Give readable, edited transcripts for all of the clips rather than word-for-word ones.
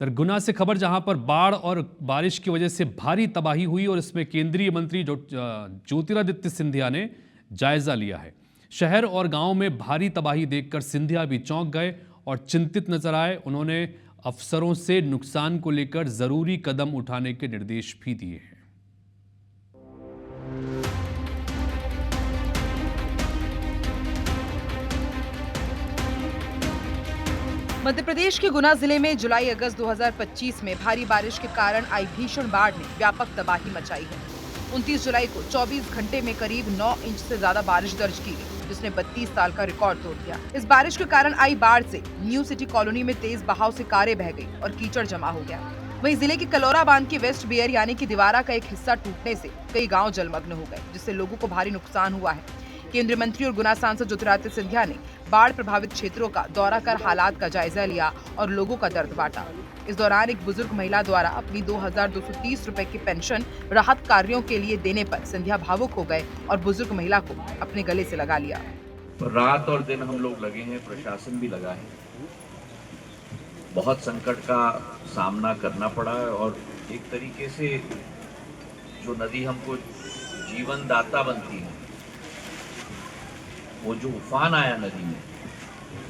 गुना से खबर जहां पर बाढ़ और बारिश की वजह से भारी तबाही हुई और इसमें केंद्रीय मंत्री ज्योतिरादित्य सिंधिया ने जायजा लिया है। शहर और गांव में भारी तबाही देखकर सिंधिया भी चौंक गए और चिंतित नजर आए। उन्होंने अफसरों से नुकसान को लेकर जरूरी कदम उठाने के निर्देश भी दिए हैं। मध्य प्रदेश के गुना जिले में जुलाई अगस्त 2025 में भारी बारिश के कारण आई भीषण बाढ़ ने व्यापक तबाही मचाई है। 29 जुलाई को 24 घंटे में करीब 9 इंच से ज्यादा बारिश दर्ज की गई, जिसने 32 साल का रिकॉर्ड तोड़ दिया। इस बारिश के कारण आई बाढ़ से न्यू सिटी कॉलोनी में तेज बहाव से कारें बह गई और कीचड़ जमा हो गया। वहीं जिले के कलौरा बांध के वेस्ट बियर यानी कि दीवारा का एक हिस्सा टूटने से कई गाँव जलमग्न हो गए, जिससे लोगों को भारी नुकसान हुआ है। केंद्रीय मंत्री और गुना सांसद ज्योतिरादित्य सिंधिया ने बाढ़ प्रभावित क्षेत्रों का दौरा कर हालात का जायजा लिया और लोगों का दर्द बांटा। इस दौरान एक बुजुर्ग महिला द्वारा अपनी 2230 रुपए की पेंशन राहत कार्यों के लिए देने पर सिंधिया भावुक हो गए और बुजुर्ग महिला को अपने गले से लगा लिया। रात और दिन हम लोग लगे हैं, प्रशासन भी लगा है। बहुत संकट का सामना करना पड़ा और एक तरीके से जो नदी हमको जीवन दाता बनती है, वो जो उफान आया नदी में,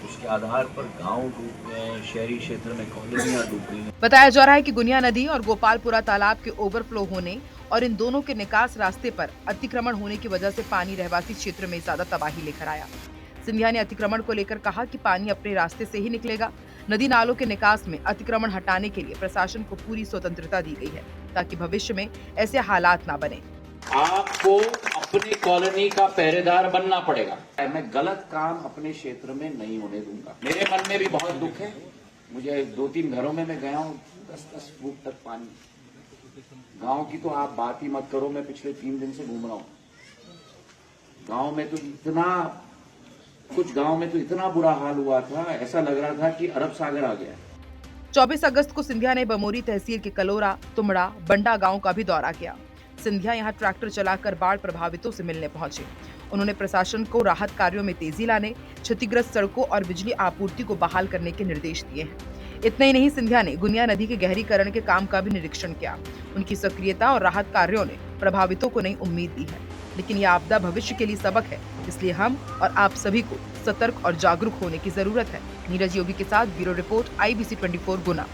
उसके आधार पर गांव डूब गए, शहरी क्षेत्र में कॉलोनियां डूब गई। बताया जा रहा है कि गुनिया नदी और गोपालपुरा तालाब के ओवरफ्लो होने और इन दोनों के निकास रास्ते पर अतिक्रमण होने की वजह से पानी रहवासी क्षेत्र में ज्यादा तबाही लेकर आया। सिंधिया ने अतिक्रमण को लेकर कहा कि पानी अपने रास्ते से ही निकलेगा। नदी नालों के निकास में अतिक्रमण हटाने के लिए प्रशासन को पूरी स्वतंत्रता दी गई है, ताकि भविष्य में ऐसे हालात न बने। आपको अपनी कॉलोनी का पहरेदार बनना पड़ेगा। मैं गलत काम अपने क्षेत्र में नहीं होने दूंगा। मेरे मन में भी बहुत दुख है। मुझे 2-3 घरों में मैं गया हूँ, 10-10 फुट तक पानी। गांव की तो आप बात ही मत करो। मैं पिछले 3 दिन से घूम रहा हूँ। गांव में तो कुछ गांव में तो इतना बुरा हाल हुआ था, ऐसा लग रहा था कि अरब सागर आ गया। 24 अगस्त को सिंधिया ने बमोरी तहसील के कलोरा, तुमड़ा, बंडा गाँव का भी दौरा किया। सिंधिया यहां ट्रैक्टर चलाकर बाढ़ प्रभावितों से मिलने पहुंचे। उन्होंने प्रशासन को राहत कार्यों में तेजी लाने, क्षतिग्रस्त सड़कों और बिजली आपूर्ति को बहाल करने के निर्देश दिए हैं। इतना ही नहीं, सिंधिया ने गुनिया नदी के गहरीकरण के काम का भी निरीक्षण किया। उनकी सक्रियता और राहत कार्यों ने प्रभावितों को नई उम्मीद दी है। लेकिन यह आपदा भविष्य के लिए सबक है, इसलिए हम और आप सभी को सतर्क और जागरूक होने की जरूरत है। नीरज योगी के साथ ब्यूरो रिपोर्ट, IBC 24 गुना।